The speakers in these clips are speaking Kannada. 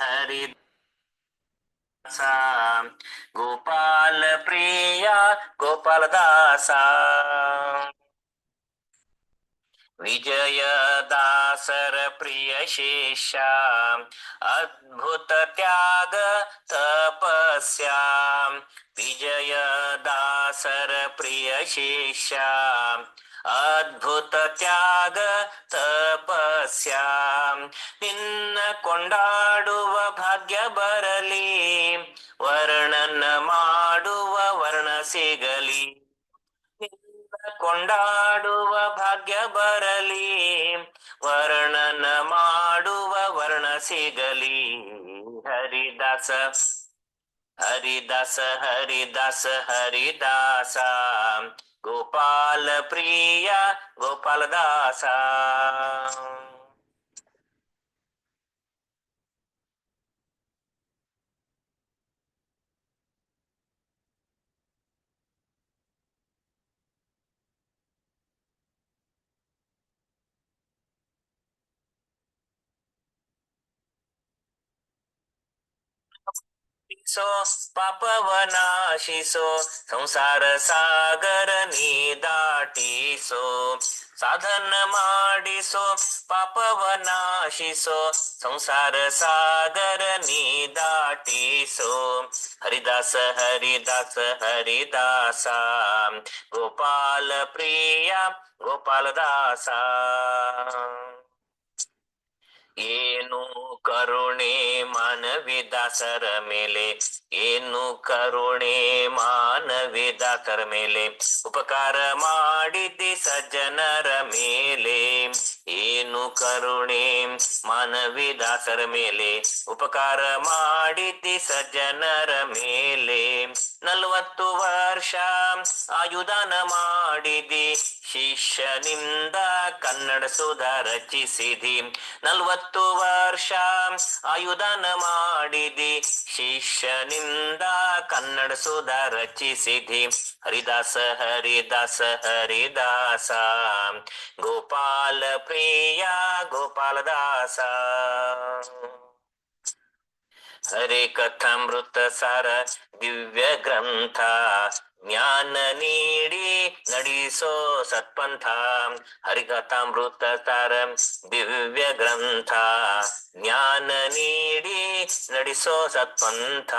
ಹರಿದಾಸ ಗೋಪಾಲ ಪ್ರಿಯ ಗೋಪಾಲದಾಸ ವಿಜಯದಾಸರ ಪ್ರಿಯ ಶೇಷ ಅದ್ಭುತ ತ್ಯಾಗ ತಪಸ್ಯ ವಿಜಯದಾಸರ ಪ್ರಿಯ ಶೇಷ ಅದ್ಭುತ ತ್ಯಾಗ ತಪಸ್ಯ ನಿನ್ನ ಕೊಂಡಾಡುವ ಭಾಗ್ಯ ಬರಲಿ ವರ್ಣನ ಮಾಡುವ ವರ್ಣ ಸಿಗಲಿ ಕೊಂಡಾಡುವ ಭಾಗ್ಯ ಬರಲಿ ವರ್ಣನ ಮಾಡುವ ವರ್ಣ ಸಿಗಲಿ ಹರಿದಾಸ ಹರಿದಾಸ ಹರಿದಾಸ ಹರಿದಾಸ ಗೋಪಾಲ ಪ್ರಿಯ ಗೋಪಾಲದಾಸ ಪಾಪವನಾಶಿಸೋ ಸಂಸಾರ ಸಾಗರ ನೀ ದಾಟಿಸೋ ಸಾಧನ ಮಾಡಿಸೋ ಪಾಪವನಾಶಿಸೋ ಸಂಸಾರ ಸಾಗರ ನೀ ದಾಟಿಸೋ ಹರಿದಾಸ ಹರಿದಾಸ ಹರಿದಾಸ ಗೋಪಾಲ ಪ್ರಿಯ ಗೋಪಾಲದಾಸ ಏನು ಕರುಣೆ ಮಾನವಿದಾಸರ ಮೇಲೆ ಏನು ಕರುಣೆ ಮಾನವಿದಾಸರ ಮೇಲೆ ಉಪಕಾರ ಮಾಡಿದ್ದಿ ಸಜ್ಜನರ ಮೇಲೆ ಏನು ಕರುಣೆ ಮಾನವಿದಾಸರ ಮೇಲೆ ಉಪಕಾರ ಮಾಡಿದ್ದಿ ಸಜ್ಜನರ ಮೇಲೆ 40 ವರ್ಷ ಆಯುಧಾನ ಮಾಡಿದಿ ಶಿಷ್ಯನಿಂದ ಕನ್ನಡ ಸುಧಾ ರಚಿಸಿದಿ 40 ವರ್ಷ ಆಯುಧಾನ ಮಾಡಿದಿ ಶಿಷ್ಯನಿಂದ ಕನ್ನಡ ಸುಧಾ ರಚಿಸಿದಿ ಹರಿದಾಸ ಹರಿದಾಸ ಹರಿದಾಸ ಗೋಪಾಲ ಪ್ರಿಯ ಗೋಪಾಲದಾಸ ಹರೇ ಕಥಾಮೃತ ಸಾರ ದಿವ್ಯ ಗ್ರಂಥ ಜ್ಞಾನ ನೀಡಿ ನಡೆಸೋ ಸತ್ಪಂಥ ಹರಿಕಥಾಮೃತ ಸಾರ ದಿವ್ಯ ಗ್ರಂಥ ಜ್ಞಾನ ನೀಡಿ ನಡೆಸೋ ಸತ್ಪಂಥ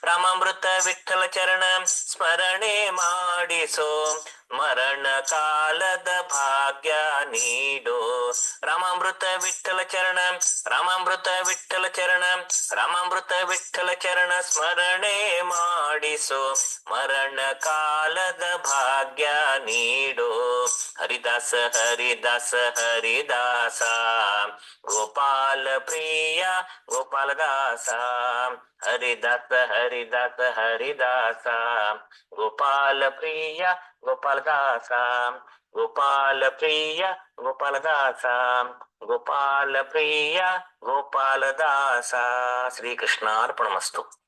ರಾಮಾಮೃತ ವಿಠಲ ಚರಣ ಸ್ಮರಣೆ ಮಾಡಿಸೋ ಮರಣ ಕಾಲದ ಭಾಗ್ಯ ನೀಡೋ ರಾಮಾಮೃತ ವಿಠಲ ಚರಣ ರಾಮಾಮೃತ ವಿಠಲ ಚರಣ ರಾಮಾಮೃತ ವಿಠಲ ಚರಣ ಸ್ಮರಣೆ ಮಾಡಿಸೋ ಮರಣ ಕಾಲದ ಭಾಗ್ಯ ನೀಡೋ ಹರಿದಾಸ ಹರಿದಾಸ ಹರಿದಾಸ ಗೋಪಾಲ ಪ್ರಿಯ ಗೋಪಾಲದಾಸ ಹರಿದಾಸ ಹರಿದಾಸ ಹರಿದಾಸ ಗೋಪಾಲ ಪ್ರಿಯ ಗೋಪಾಲದಾಸ ಗೋಪಾಲ ಪ್ರಿಯ ಗೋಪಾಲದಾಸ ಗೋಪಾಲ ಪ್ರಿಯ ಗೋಪಾಲದಾಸ ಶ್ರೀಕೃಷ್ಣಾರ್ಪಣಮಸ್ತು.